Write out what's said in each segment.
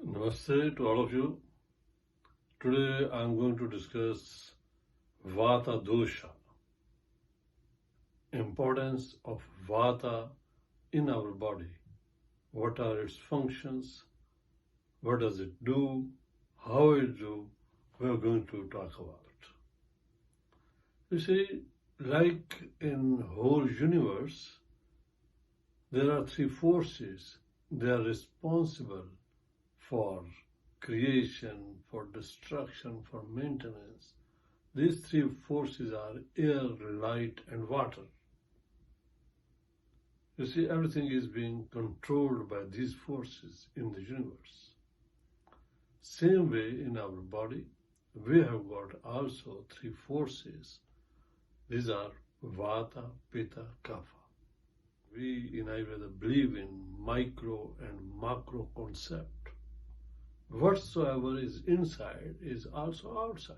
Namaste to all of you. Today I am going to discuss Vata Dosha, importance of Vata in our body. What are its functions? What does it do? How it do? We are going to talk about. You see, like in whole universe, there are three forces. They are responsible for creation, for destruction, for maintenance. These three forces are air, light, and water. You see, everything is being controlled by these forces in the universe. Same way in our body, we have got also three forces. These are Vata, Pitta, Kapha. We in Ayurveda believe in micro and macro concept. Whatsoever is inside is also outside.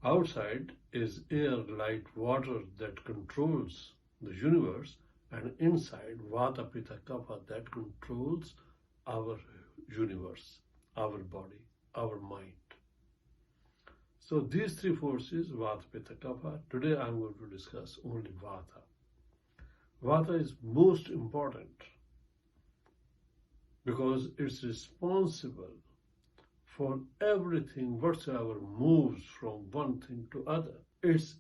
Outside is air, light, water that controls the universe, and inside Vata, Pitta, Kapha that controls our universe, our body, our mind. So these three forces, Vata, Pitta, Kapha, today I am going to discuss only Vata. Vata is most important because it's responsible for everything whatsoever moves from one thing to other. It's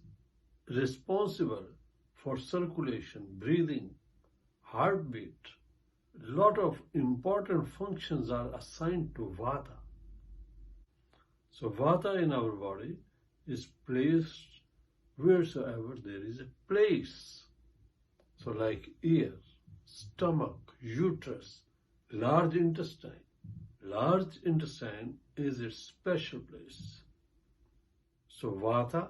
responsible for circulation, breathing, heartbeat. A lot of important functions are assigned to Vata. So Vata in our body is placed wheresoever there is a place. So like ear, stomach, uterus, large intestine. Large intestine is its special place. So Vata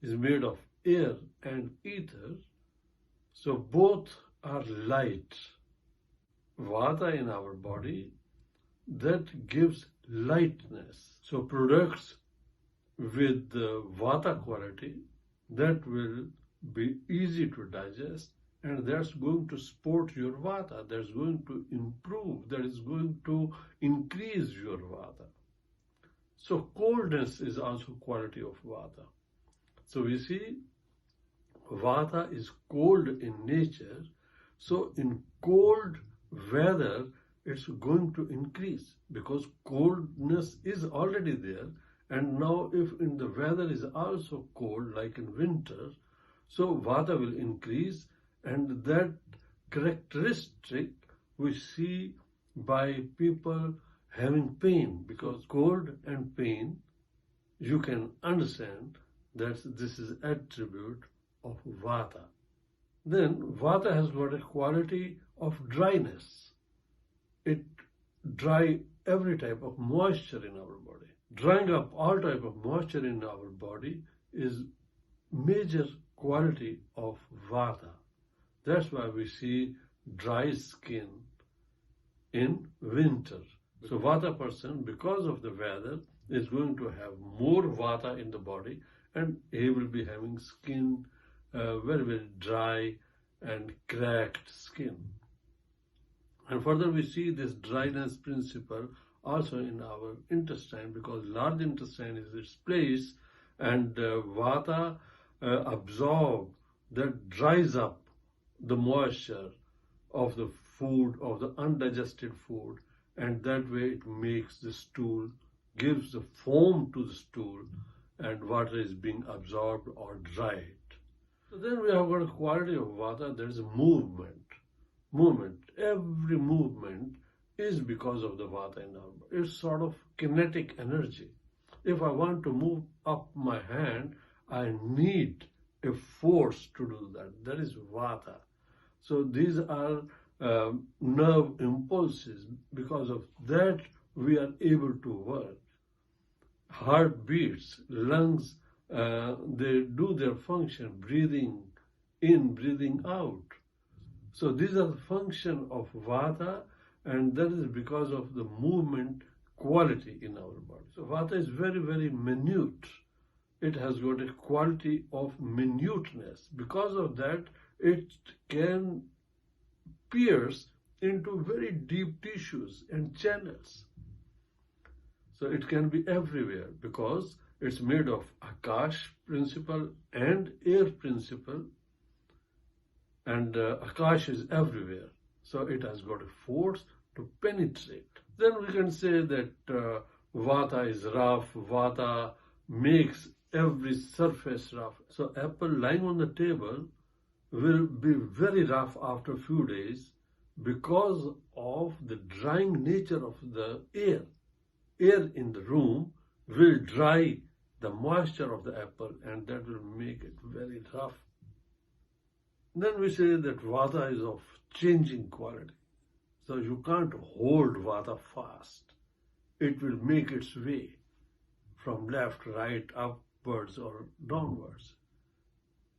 is made of air and ether, so both are light. Vata in our body, that gives lightness. So products with the Vata quality, that will be easy to digest, and that's going to support your Vata, that's going to improve, that is going to increase your Vata. So coldness is also quality of Vata. So we see Vata is cold in nature, so in cold weather it's going to increase because coldness is already there, and now if in the weather is also cold like in winter, so Vata will increase. And that characteristic we see by people having pain, because cold and pain, you can understand that this is attribute of Vata. Then Vata has got a quality of dryness. It dry every type of moisture in our body. Drying up all type of moisture in our body is major quality of Vata. That's why we see dry skin in winter. So Vata person, because of the weather, is going to have more Vata in the body, and he will be having skin very, very dry and cracked skin. And further we see this dryness principle also in our intestine, because large intestine is its place, and Vata absorb, that dries up the moisture of the food, of the undigested food, and that way it makes the stool, gives the foam to the stool, and water is being absorbed or dried. So then we have got a quality of Vata, there is movement. Movement, every movement is because of the Vata in our body. It's sort of kinetic energy. If I want to move up my hand, I need a force to do that. That is Vata. So these are nerve impulses. Because of that, we are able to work. Heart beats, lungs, they do their function, breathing in, breathing out. So these are the function of Vata, and that is because of the movement quality in our body. So Vata is very, very minute. It has got a quality of minuteness. Because of that, it can pierce into very deep tissues and channels. So it can be everywhere because it's made of Akash principle and air principle, and Akash is everywhere. So it has got a force to penetrate. Then we can say that Vata is rough, Vata makes every surface rough. So apple lying on the table will be very rough after a few days because of the drying nature of the air. Air in the room will dry the moisture of the apple, and that will make it very rough. Then we say that Vata is of changing quality. So you can't hold Vata fast. It will make its way from left, right, upwards or downwards.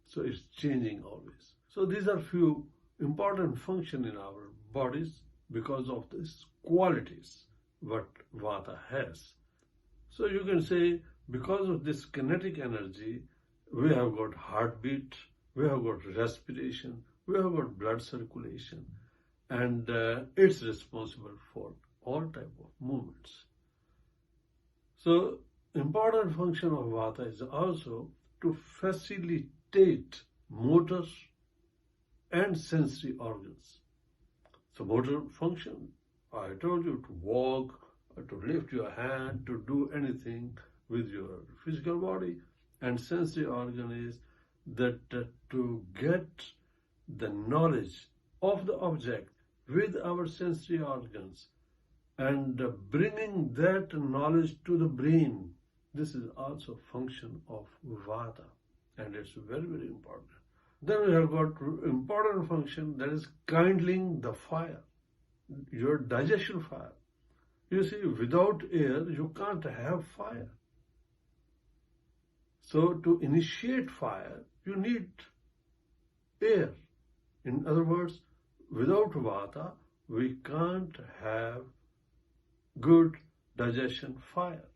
So it's changing always. So these are few important functions in our bodies because of these qualities what Vata has. So you can say because of this kinetic energy, we have got heartbeat, we have got respiration, we have got blood circulation, and it's responsible for all type of movements. So important function of Vata is also to facilitate motor and sensory organs. So motor function, I told you, to walk, to lift your hand, to do anything with your physical body, and sensory organ is that to get the knowledge of the object with our sensory organs and bringing that knowledge to the brain. This is also function of Vata, and it's very, very important. Then we have got important function, that is kindling the fire, your digestion fire. You see, without air, you can't have fire. So to initiate fire, you need air. In other words, without Vata, we can't have good digestion fire.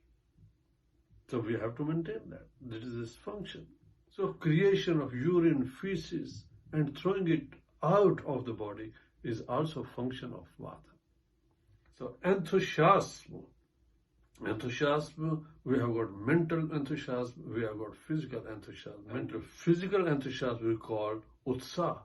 So we have to maintain that. That is its function. So creation of urine, feces, and throwing it out of the body is also function of Vata. So enthusiasm. Enthusiasm, we have got mental enthusiasm, we have got physical enthusiasm. Physical enthusiasm we call utsaha.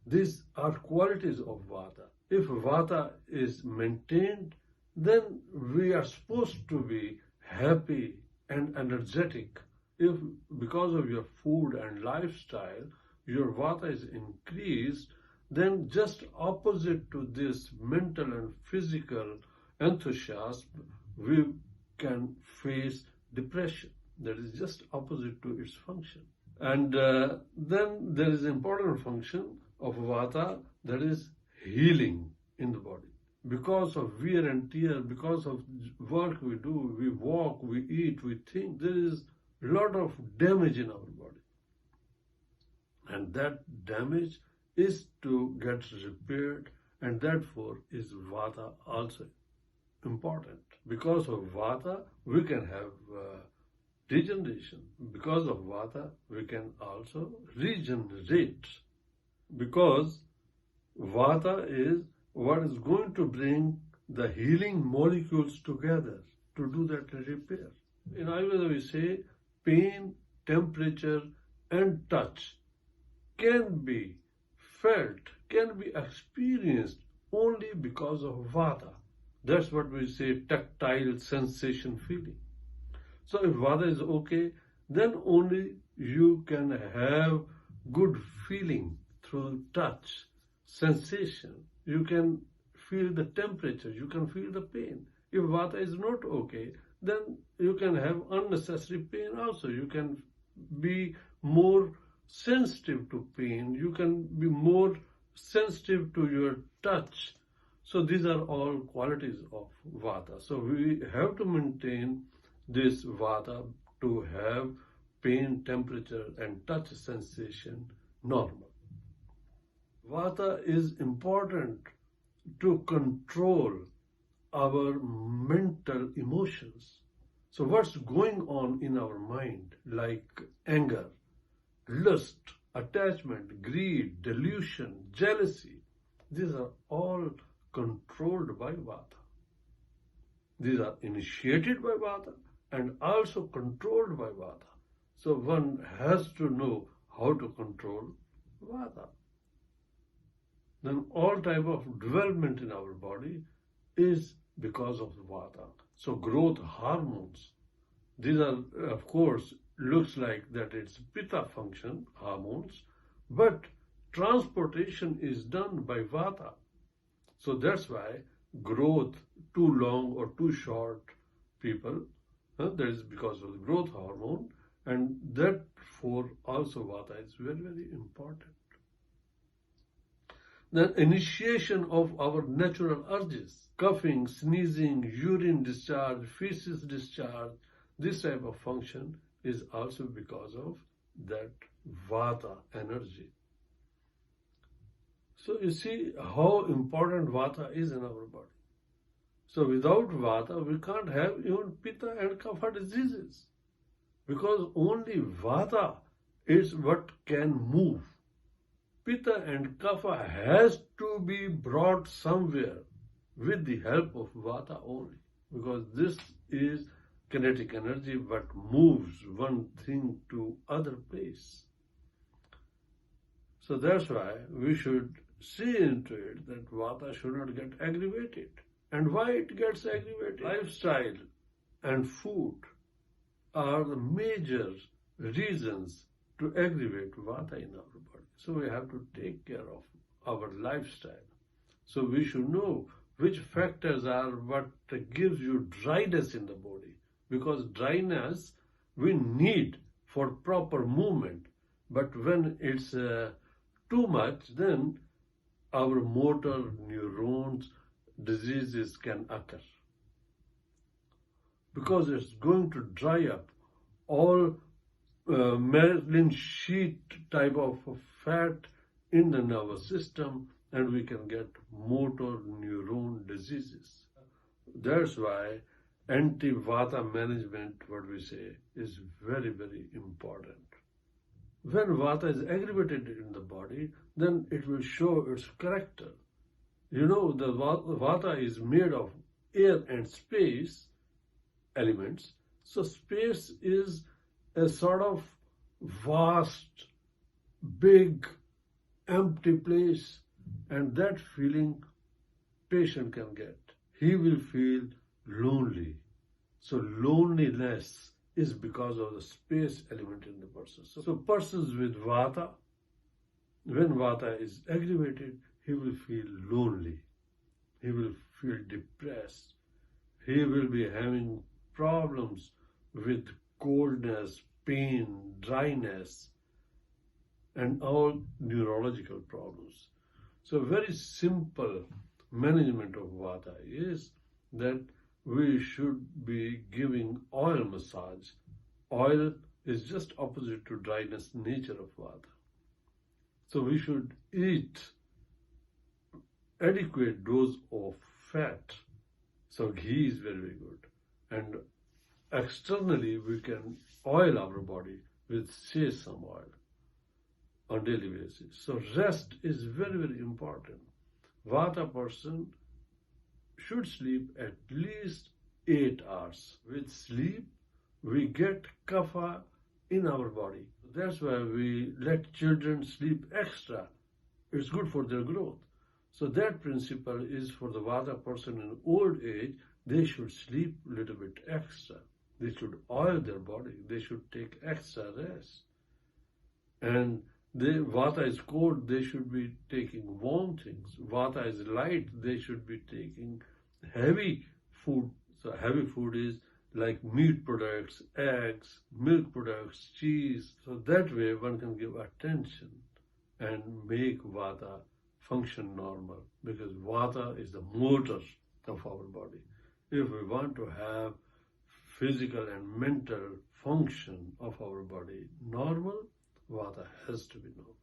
These are qualities of Vata. If Vata is maintained, then we are supposed to be happy and energetic. If because of your food and lifestyle, your Vata is increased, then just opposite to this mental and physical enthusiasm, we can face depression. That is just opposite to its function. And then there is important function of Vata, that is healing in the body. Because of wear and tear, because of work we do, we walk, we eat, we think, there is a lot of damage in our body. And that damage is to get repaired, and therefore is Vata also important. Because of Vata, we can have degeneration. Because of Vata, we can also regenerate. Because Vata is what is going to bring the healing molecules together to do that repair. In Ayurveda we say pain, temperature, and touch can be felt, can be experienced only because of Vata. That's what we say tactile sensation feeling. So if Vata is okay, then only you can have good feeling through touch, sensation. You can feel the temperature, you can feel the pain. If Vata is not okay, then you can have unnecessary pain also. You can be more sensitive to pain, you can be more sensitive to your touch. So these are all qualities of Vata. So we have to maintain this Vata to have pain, temperature, and touch sensation normal. Vata is important to control our mental emotions. So what's going on in our mind, like anger, lust, attachment, greed, delusion, jealousy, these are all controlled by Vata. These are initiated by Vata and also controlled by Vata. So one has to know how to control Vata. Then all type of development in our body is because of Vata. So growth hormones, these are, of course, looks like that it's Pitta function hormones, but transportation is done by Vata. So that's why growth too long or too short people, that is because of the growth hormone, and therefore also Vata is very, very important. Then initiation of our natural urges, coughing, sneezing, urine discharge, feces discharge, this type of function is also because of that Vata energy. So you see how important Vata is in our body. So without Vata, we can't have even Pitta and Kapha diseases, because only Vata is what can move. Pitta and Kapha has to be brought somewhere with the help of Vata only, because this is kinetic energy but moves one thing to other place. So that's why we should see into it that Vata should not get aggravated. And why it gets aggravated? Lifestyle and food are the major reasons to aggravate Vata in our body. So we have to take care of our lifestyle. So we should know which factors are what gives you dryness in the body, because dryness we need for proper movement. But when it's too much, then our motor neurons diseases can occur, because it's going to dry up all myelin sheet type of fat in the nervous system, and we can get motor neuron diseases. That's why anti-Vata management, what we say, is very, very important. When Vata is aggravated in the body, then it will show its character. You know, the Vata is made of air and space elements. So space is a sort of vast, big, empty place, and that feeling patient can get. He will feel lonely. So loneliness is because of the space element in the person. So persons with Vata, when Vata is aggravated, he will feel lonely. He will feel depressed. He will be having problems with coldness, pain, dryness, and all neurological problems. So very simple management of Vata is that we should be giving oil massage. Oil is just opposite to dryness nature of Vata. So we should eat adequate dose of fat. So ghee is very, very good. And externally, we can oil our body with sesame oil on daily basis. So rest is very, very important. Vata person should sleep at least 8 hours. With sleep, we get kapha in our body. That's why we let children sleep extra. It's good for their growth. So that principle is for the Vata person in old age. They should sleep a little bit extra. They should oil their body. They should take extra rest. And Vata is cold, they should be taking warm things. Vata is light, they should be taking heavy food. So heavy food is like meat products, eggs, milk products, cheese. So that way one can give attention and make Vata function normal, because Vata is the motor of our body. If we want to have physical and mental function of our body normal, Vata has to be normal.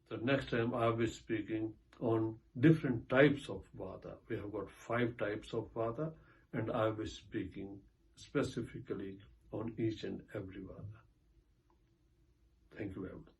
So next time I'll be speaking on different types of Vata. We have got 5 types of Vata, and I'll be speaking specifically on each and every Vata. Thank you very much.